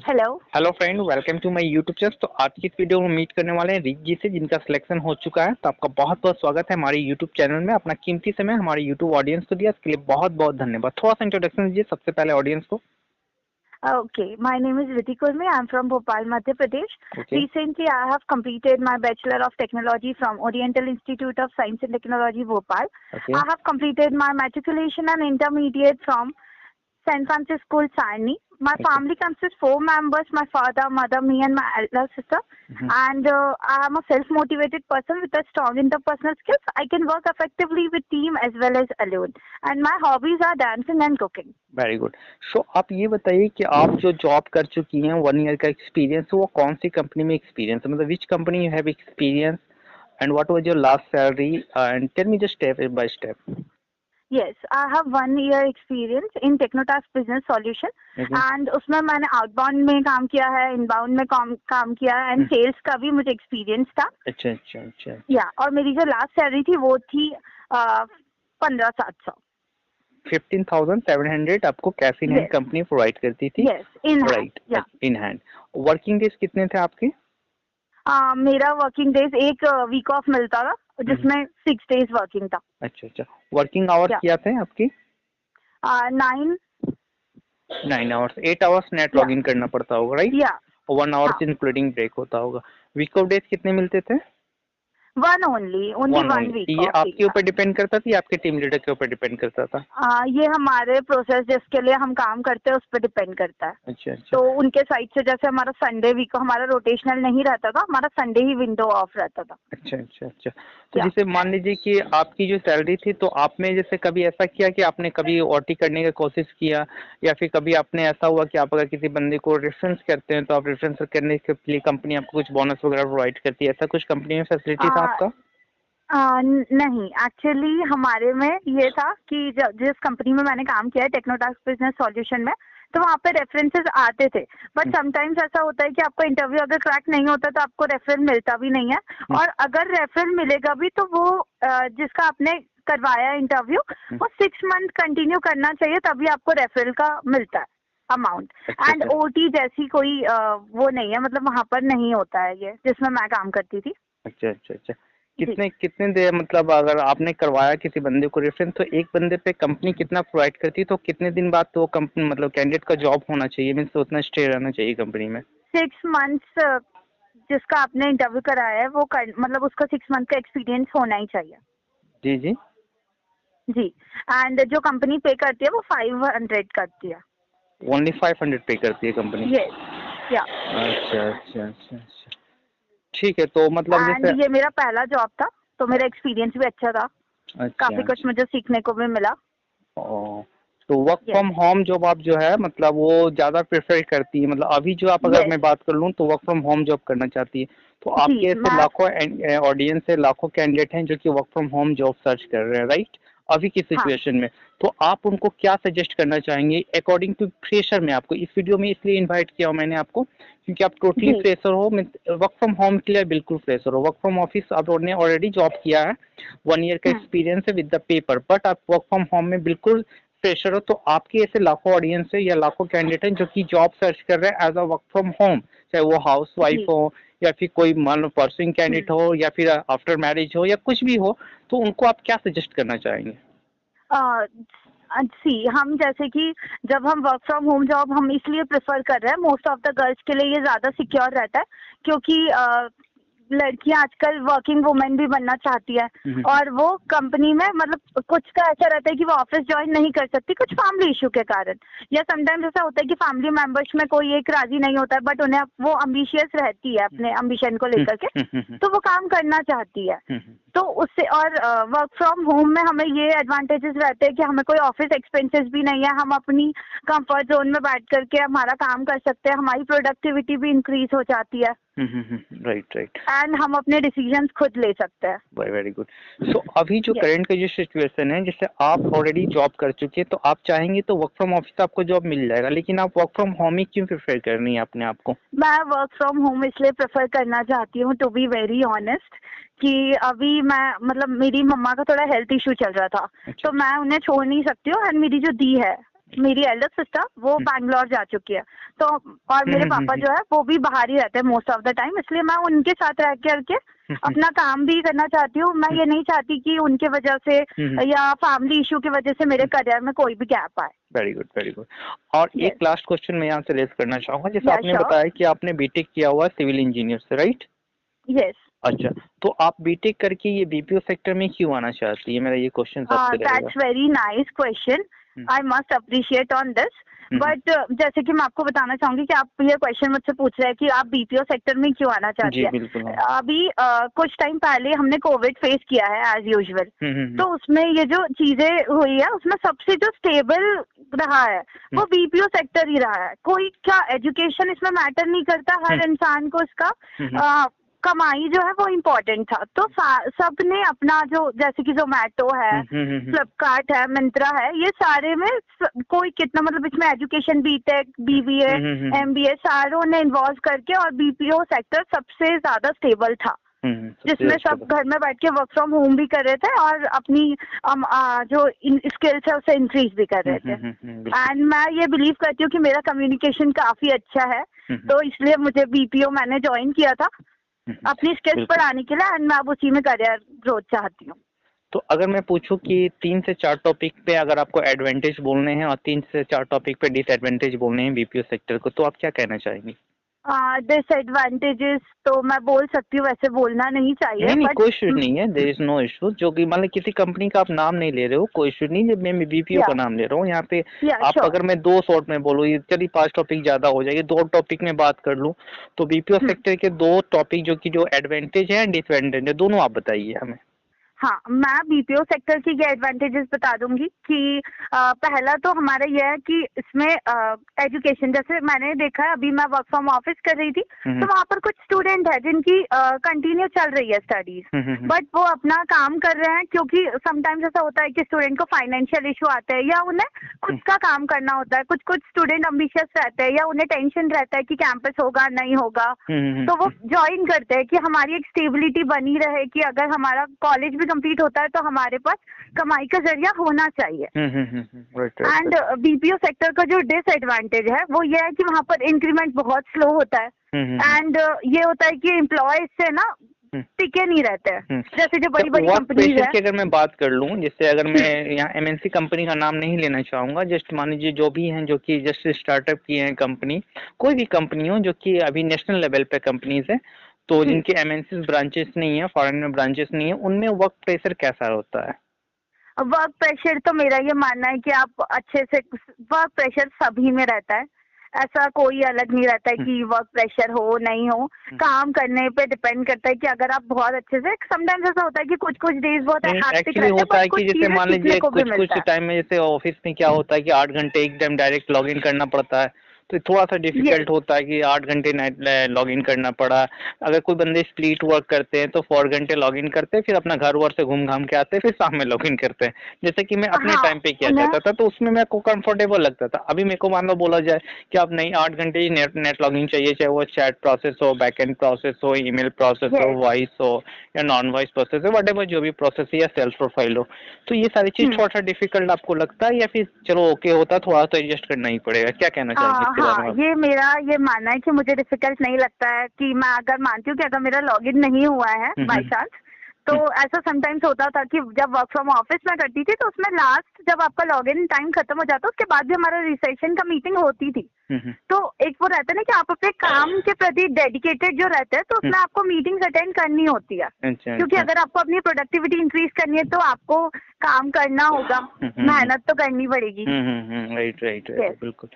Hello. Hello friend, welcome to my YouTube channel. तो आज की इस वीडियो में मीट करने वाले हैं रिक जी से, जिनका सिलेक्शन हो चुका है। तो आपका बहुत बहुत स्वागत है हमारे यूट्यूब चैनल में। अपना कीमती समय हमारे यूट्यूब ऑडियंस को दिया, इसके लिए बहुत बहुत धन्यवाद। थोड़ा सा इंट्रोडक्शन दीजिए सबसे पहले ऑडियंस को। Okay, my name is Ritik Kurmi. I'm from Bhopal, Madhya Pradesh. Okay. Recently, I have completed my Bachelor of Technology from Oriental Institute of Science and Technology, Bhopal. Okay. I have completed my matriculation and intermediate from St. Francis School, Sarni. My okay. family consists 4 members: my father, mother, me, and my elder sister. And I am a self-motivated person with a strong interpersonal skills. I can work effectively with team as well as alone. And my hobbies are dancing and cooking. Very good. So आप ये बताइए कि आप जो job कर चुकी हैं, 1 year का एक्सपीरियंस, वो कौन सी कंपनी में एक्सपीरियंस है, मतलब which company you have experience and what was your last salary and tell me just step by step. Yes, I have 1 year experience in Technotask Business Solution and उसमें मैंने outbound में काम किया है, inbound में काम किया है एंड सेल्स का भी मुझे एक्सपीरियंस था। अच्छा अच्छा अच्छा। या और मेरी जो लास्ट सैलरी थी वो थी 15,700। 15,700 आपको cash in hand yes company provide करती थी। Yes, in hand. राइट, या इन हैंड। वर्किंग डेज कितने थे आपके? मेरा वर्किंग डेज एक वीक ऑफ मिलता था जिसमें 6 days वर्किंग था। अच्छा अच्छा। वर्किंग आवर्स या क्या थे आपकी? 9। 9 आवर्स, 8 आवर्स नेट या लॉग इन करना पड़ता होगा, राइट? या 1 आवर्स हाँ, इंक्लूडिंग ब्रेक होता होगा। वीक ऑफ डेज कितने मिलते थे? One only only one 1 week ये ऑफ दी। आपके ऊपर डिपेंड करता था या आपके टीम लीडर के ऊपर डिपेंड करता था? ये हमारे प्रोसेस जिसके लिए हम काम करते हैं उस पर डिपेंड करता है। अच्छा अच्छा। तो उनके साइड से जैसे हमारा संडे वीक हमारा रोटेशनल नहीं रहता था, हमारा संडे ही विंडो ऑफ रहता था। अच्छा अच्छा अच्छा। तो या जैसे मान लीजिए कि आपकी जो सैलरी थी, तो आपने जैसे कभी ऐसा किया कि आपने कभी ओटी करने की कोशिश किया, या फिर कभी आपने ऐसा हुआ कि आप अगर किसी बंदे को रेफरेंस करते हैं तो आप रेफरेंस करने के लिए कंपनी आपको कुछ बोनस वगैरह प्रोवाइड करती है, ऐसा कुछ कंपनी में फैसिलिटी था आ, आपका? नहीं, एक्चुअली हमारे में ये था कि जिस कंपनी में मैंने काम किया है टेक्नोटास्क बिजनेस सॉल्यूशन में, तो वहाँ पे रेफरेंसेस आते थे। बट समटाइम्स ऐसा होता है कि आपका इंटरव्यू अगर क्रैक नहीं होता तो आपको रेफरल मिलता भी नहीं है। और अगर रेफरल मिलेगा भी तो वो जिसका आपने करवाया इंटरव्यू वो 6 month कंटिन्यू करना चाहिए, तभी आपको रेफरल का मिलता है अमाउंट। अच्छा एंड अच्छा ओटी जैसी कोई वो नहीं है, मतलब वहाँ पर नहीं होता है ये जिसमें मैं काम करती थी। अच्छा अच्छा अच्छा। जी। कितने कितने देर, मतलब अगर आपने करवाया किसी बंदे को रेफरेंस, तो एक बंदे पे कंपनी कितना प्रोवाइड करती है, तो कितने दिन बाद तो कंपनी, मतलब कैंडिडेट का जॉब होना चाहिए, मीन्स उतना स्टे रहना चाहिए कंपनी में? 6 months जिसका आपने इंटरव्यू कराया है वो मतलब उसका 6 month का एक्सपीरियंस होना ही चाहिए। जी जी। जी। एंड जो कंपनी पे करती है वो 500 करती है। ओनली 500 पे करती है कंपनी? यस। या अच्छा अच्छा अच्छा अच्छा। ठीक है, तो मतलब एंड जैसे ये मेरा पहला जॉब था तो मेरा एक्सपीरियंस भी अच्छा था, अच्छा काफी कुछ अच्छा। मुझे सीखने को भी मिला। ओ, तो work yes from home job आप जो है, मतलब वो ज़्यादा प्रेफर करती है, मतलब अभी जो आप, अगर यस। मैं बात कर लूँ तो वर्क फ्रॉम होम जॉब करना चाहती है, तो जी आपके ऐसे मैं। लाखों ऑडियंस है, लाखों कैंडिडेट हैं जो कि work from home job search कर रहे हैं, राइट? अभी की हाँ सिचुएशन में, तो आप उनको क्या सजेस्ट करना चाहेंगे अकॉर्डिंग टू फ्रेशर में? आपको इस वीडियो में इसलिए इन्वाइट किया हूँ मैंने आपको, क्योंकि आप टोटली जी फ्रेशर हो, वर्क फ्रॉम होम के लिए बिल्कुल फ्रेशर हो। वर्क फ्रॉम ऑफिस आपने ऑलरेडी जॉब किया है, 1 ईयर का एक्सपीरियंस है विद द पेपर, बट आप वर्क फ्रॉम होम में बिल्कुल फ्रेशर हो। तो आपके ऐसे लाखों ऑडियंस है या लाखों कैंडिडेट हैं जो कि जॉब सर्च कर रहे हैं as a work from home, चाहे वो हाउस वाइफ जी। हो या फिर कोई मान लो परसुइंग कैंडिडेट हो या फिर आफ्टर मैरिज हो या कुछ भी हो, तो उनको आप क्या सजेस्ट करना चाहेंगे? सी हम जैसे कि जब हम वर्क फ्रॉम होम जॉब हम इसलिए प्रेफर कर रहे हैं, मोस्ट ऑफ द गर्ल्स के लिए ये ज्यादा सिक्योर रहता है क्योंकि लड़कियां आजकल वर्किंग वुमेन भी बनना चाहती है। और वो कंपनी में मतलब कुछ का ऐसा रहता है कि वो ऑफिस ज्वाइन नहीं कर सकती कुछ फैमिली इशू के कारण, या समटाइम्स ऐसा होता है कि फैमिली मेंबर्स में कोई एक राजी नहीं होता है, बट उन्हें वो अम्बिशियस रहती है अपने अम्बिशन को लेकर के, तो वो काम करना चाहती है। तो उससे और वर्क फ्रॉम होम में हमें ये एडवांटेजेस रहते हैं कि हमें कोई ऑफिस एक्सपेंसेस भी नहीं है, हम अपनी कंफर्ट जोन में बैठ करके हमारा काम कर सकते हैं, हमारी प्रोडक्टिविटी भी इंक्रीज हो जाती है राइट राइट। एंड हम अपने डिसीजंस खुद ले सकते हैं। Very very good. सो अभी जो यस। करंट का जो सिचुएशन है, जैसे आप ऑलरेडी जॉब कर चुके हैं, तो आप चाहेंगे तो वर्क फ्रॉम ऑफिस आपको जॉब मिल जाएगा, लेकिन आप वर्क फ्रॉम होम ही क्यों प्रेफर कर रही हैं अपने आप को? मैं वर्क फ्रॉम होम इसलिए प्रेफर करना चाहती हूँ, टू बी वेरी ऑनेस्ट, कि अभी मैं मतलब मेरी मम्मा का थोड़ा हेल्थ इशू चल रहा था, अच्छा तो मैं उन्हें छोड़ नहीं सकती हूँ। एंड मेरी जो दी है मेरी एल्डर सिस्टर वो बैंगलोर जा चुकी है, तो और मेरे पापा जो है वो भी बाहर ही रहते हैं मोस्ट ऑफ द टाइम, इसलिए मैं उनके साथ रह करके अपना काम भी करना चाहती हूँ। मैं ये नहीं चाहती कि उनके वजह से या फैमिली इशू की वजह से मेरे करियर में कोई भी गैप आए। Very good, very good. और Yes. एक लास्ट क्वेश्चन मैं यहाँ से रेज करना चाहूंगा, जैसे Yeah, आपने sure. बताया कि आपने बीटेक किया हुआ सिविल इंजीनियर से, राइट? यस। अच्छा, तो आप बीटेक करके ये बीपीओ सेक्टर में क्यों आना चाहती है? मेरा ये क्वेश्चन आपसे रहेगा। That's very nice question, I must appreciate on this. But जैसे कि मैं आपको बताना चाहूंगी कि आप ये क्वेश्चन मुझसे पूछ रहे हैं कि आप बीपीओ सेक्टर में क्यों आना चाहती जी है। बिल्कुल। अभी कुछ टाइम पहले हमने कोविड फेस किया है एज यूजुअल, तो उसमें ये जो चीजें हुई है उसमें सबसे जो स्टेबल रहा है वो बीपीओ सेक्टर ही रहा है। कोई क्या एजुकेशन इसमें मैटर नहीं करता, हर इंसान को इसका कमाई जो है वो इम्पोर्टेंट था। तो सबने अपना जो जैसे कि जोमैटो है, फ्लिपकार्ट है, मिंत्रा है, ये सारे में कोई कितना मतलब इसमें एजुकेशन बीटेक, बीबीए, एमबीए सारों ने इन्वॉल्व करके, और बीपीओ सेक्टर सबसे ज्यादा स्टेबल था जिसमें सब घर में बैठ के वर्क फ्रॉम होम भी कर रहे थे और अपनी जो स्किल्स है उसे इंक्रीज भी कर रहे थे। एंड मैं ये बिलीव करती हूँ कि मेरा कम्युनिकेशन काफी अच्छा है, तो इसलिए मुझे बीपीओ मैंने ज्वाइन किया था अपनी स्किल्स बढ़ाने के लिए, एंड मैं अब उसी में करियर ग्रोथ चाहती हूँ। तो अगर मैं पूछूं कि 3 से 4 टॉपिक पे अगर आपको एडवांटेज बोलने हैं और 3 से 4 टॉपिक पे डिसएडवांटेज बोलने हैं बीपीओ सेक्टर को, तो आप क्या कहना चाहेंगी? डिसएडवांटेजेस तो मैं बोल सकती हूँ, वैसे बोलना नहीं चाहिए। नहीं, कोई इशू नहीं है, देयर इज नो इशू। जो कि मतलब किसी कंपनी का आप नाम नहीं ले रहे हो, कोई इशू नहीं। जब मैं बीपीओ का नाम ले रहा हूँ यहाँ पे, आप अगर मैं 2 शॉर्ट में बोलूँ, चलिए 5 टॉपिक ज्यादा हो जाएगी, 2 टॉपिक में बात कर लूँ, तो बीपीओ सेक्टर के 2 टॉपिक जो एडवांटेज है डिसएडवांटेज है, दोनों आप बताइए हमें। हाँ, मैं बीपीओ सेक्टर की ये एडवांटेजेस बता दूंगी कि पहला तो हमारा यह है कि इसमें एजुकेशन, जैसे मैंने देखा है अभी मैं वर्क फ्रॉम ऑफिस कर रही थी, तो वहाँ पर कुछ स्टूडेंट है जिनकी कंटिन्यू चल रही है स्टडीज, बट वो अपना काम कर रहे हैं, क्योंकि समटाइम्स ऐसा होता है कि स्टूडेंट को फाइनेंशियल इशू आते हैं या उन्हें खुद का काम करना होता है। कुछ कुछ स्टूडेंट अम्बिशियस रहते हैं या उन्हें टेंशन रहता है कि कैंपस होगा नहीं होगा, तो वो ज्वाइन करते हैं कि हमारी एक स्टेबिलिटी बनी रहे, कि अगर हमारा कॉलेज भी कंप्लीट होता है तो हमारे पास कमाई का जरिया होना चाहिए। एंड बीपीओ सेक्टर का जो डिसएडवांटेज है वो ये है कि वहाँ पर इंक्रीमेंट बहुत स्लो होता है, एंड ये होता है कि एम्प्लॉय से ना टिके नहीं रहते हैं, जैसे जो बड़ी बड़ी कंपनीज है। अगर मैं बात कर लूँ, जैसे अगर मैं यहाँ एमएनसी कंपनी का नाम नहीं लेना चाहूंगा, जस्ट मान लीजिए जो भी हैं जो कि जस्ट स्टार्टअप की हैं कंपनी, कोई भी कंपनी हो जो कि अभी नेशनल लेवल पे कंपनीज है, तो जिनके एमएनसी ब्रांचेस नहीं है, फॉरेन में ब्रांचेस नहीं है, उनमें वर्क प्रेशर कैसा होता है? वर्क प्रेशर तो मेरा ये मानना है कि आप अच्छे से, वर्क प्रेशर सभी में रहता है, ऐसा कोई अलग नहीं रहता है कि वर्क प्रेशर हो नहीं हो, काम करने पे डिपेंड करता है कि अगर आप बहुत अच्छे से, समटाइम्स ऐसा होता है कि कुछ कुछ डेज बहुत हैक्टिक रहते हैं, होता है कि जैसे मान लीजिए कुछ टाइम में जैसे ऑफिस में क्या होता है कि 8 घंटे एक टाइम डायरेक्ट लॉग इन करना पड़ता है, तो थोड़ा सा डिफिकल्ट होता है कि 8 घंटे लॉग इन करना पड़ा। अगर कोई बंदे स्प्लिट वर्क करते हैं तो 4 घंटे लॉग इन करते हैं, फिर अपना घर वर से घूम घाम के आते हैं, फिर शाम में लॉग इन करते हैं, जैसे कि मैं अपने टाइम पे किया जाता था, तो उसमें मेरे को कंफर्टेबल लगता था। अभी मेरे को मान लो बोला जाए कि आप नहीं 8 घंटे ही नेट लॉग इन चाहिए, चाहे वो चैट प्रोसेस हो, बैकएंड प्रोसेस हो, ईमेल प्रोसेस हो, वॉइस हो या नॉन वॉइस प्रोसेस हो, व्हाटएवर जो भी प्रोसेस है, या सेल्फ प्रोफाइल हो, तो ये सारी चीज थोड़ा सा डिफिकल्ट आपको लगता है या फिर चलो ओके होता, थोड़ा तो एडजस्ट करना ही पड़ेगा? क्या कहना चाहिए इसके बारे में? ये मेरा ये मानना है कि मुझे डिफिकल्ट नहीं लगता है, कि मैं अगर मानती हूँ कि अगर मेरा लॉगिन नहीं हुआ है बाय चांस, तो ऐसा समटाइम्स होता था कि जब वर्क फ्रॉम ऑफिस में करती थी तो उसमें लास्ट जब आपका लॉगिन टाइम खत्म हो जाता उसके बाद भी हमारा रिसेशन का मीटिंग होती थी, तो एक वो रहता है ना कि आप अपने काम के प्रति डेडिकेटेड जो रहते हैं, तो उसमें आपको मीटिंग्स अटेंड करनी होती है, क्योंकि अगर आपको अपनी प्रोडक्टिविटी इंक्रीज करनी है तो आपको काम करना होगा, मेहनत तो करनी पड़ेगी। राइट, बिल्कुल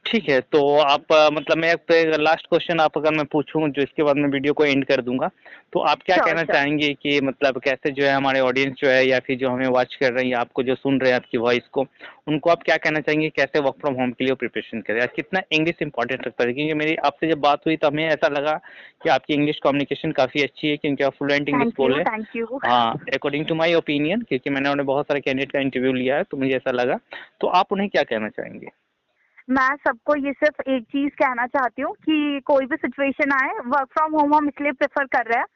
ठीक है। तो आप मतलब मैं लास्ट क्वेश्चन आप अगर मैं पूछूं, जो इसके बाद मैं वीडियो को एंड कर दूंगा, तो आप क्या कहना चाहेंगे कि मतलब कैसे जो है हमारे ऑडियंस जो है या फिर जो हमें वॉच कर रहे हैं, आपको जो सुन रहे हैं आपकी वॉइस को, उनको आप क्या कहना चाहेंगे कैसे वर्क फ्रॉम होम के लिए प्रिपरेशन करें? कितना इंग्लिश इंपॉर्टेंट रखता है? क्योंकि मेरी आपसे जब बात हुई तो हमें ऐसा लगा कि आपकी इंग्लिश कम्युनिकेशन काफी अच्छी है, क्योंकि आप फ्लुएंट इंग्लिश बोले। हाँ, अकॉर्डिंग टू माई ओपिनियन, क्योंकि मैंने उन्हें बहुत सारे कैंडिडेट का इंटरव्यू लिया है, तो मुझे ऐसा लगा। तो आप उन्हें क्या कहना चाहेंगे? मैं सबको ये सिर्फ एक चीज कहना चाहती हूँ कि कोई भी सिचुएशन आए, वर्क फ्रॉम होम हम इसलिए प्रेफर कर रहे हैं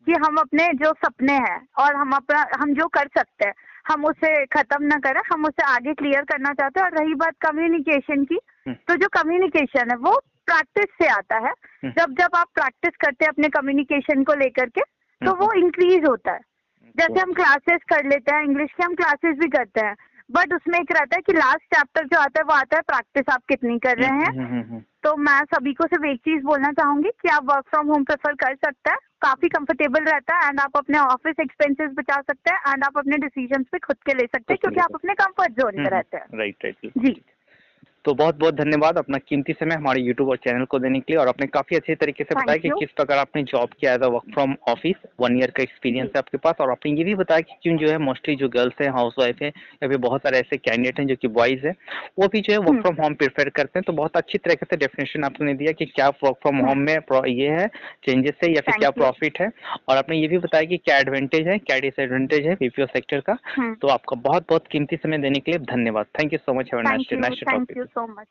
कि हम अपने जो सपने हैं और हम जो कर सकते हैं हम उसे खत्म ना करें, हम उसे आगे क्लियर करना चाहते हैं। और रही बात कम्युनिकेशन की, तो जो कम्युनिकेशन है वो प्रैक्टिस से आता है। जब जब आप प्रैक्टिस करते हैं अपने कम्युनिकेशन को लेकर के, तो वो इंक्रीज होता है। जैसे हम क्लासेस कर लेते हैं, इंग्लिश के हम क्लासेस भी करते हैं, बट उसमें एक रहता है कि लास्ट चैप्टर जो आता है वो आता है प्रैक्टिस आप कितनी कर रहे हैं। तो मैं सभी को सिर्फ एक चीज बोलना चाहूंगी कि आप वर्क फ्रॉम होम प्रेफर कर सकते हैं, काफी कंफर्टेबल रहता है, एंड आप अपने ऑफिस एक्सपेंसेस बचा सकते हैं, एंड आप अपने डिसीजंस भी खुद के ले सकते हैं, क्योंकि आप अपने कंफर्ट जोन में रहते हैं। राइट। जी, तो बहुत बहुत धन्यवाद अपना कीमती समय हमारे यूट्यूब और चैनल को देने के लिए, और आपने काफी अच्छे तरीके से बताया कि किस प्रकार आपने जॉब किया as a work from office, 1 year का एक्सपीरियंस है आपके पास, और आपने ये भी बताया कि क्यों जो है मोस्टली जो गर्ल्स हैं, हाउस वाइफ है, या फिर बहुत सारे ऐसे कैंडिडेट हैं जो कि बॉयज है, वो भी जो है वर्क फ्रॉम होम प्रेफर करते हैं। तो बहुत अच्छी तरीके से डेफिनेशन आपने दिया कि क्या वर्क फ्रॉम होम में ये है, चेंजेस है, या फिर क्या प्रॉफिट है, और आपने ये भी बताया कि क्या एडवांटेज है, क्या डिसएडवांटेज है बीपीओ सेक्टर का। तो आपका बहुत बहुत कीमती समय देने के लिए धन्यवाद। Thank you so much. Thank you so much.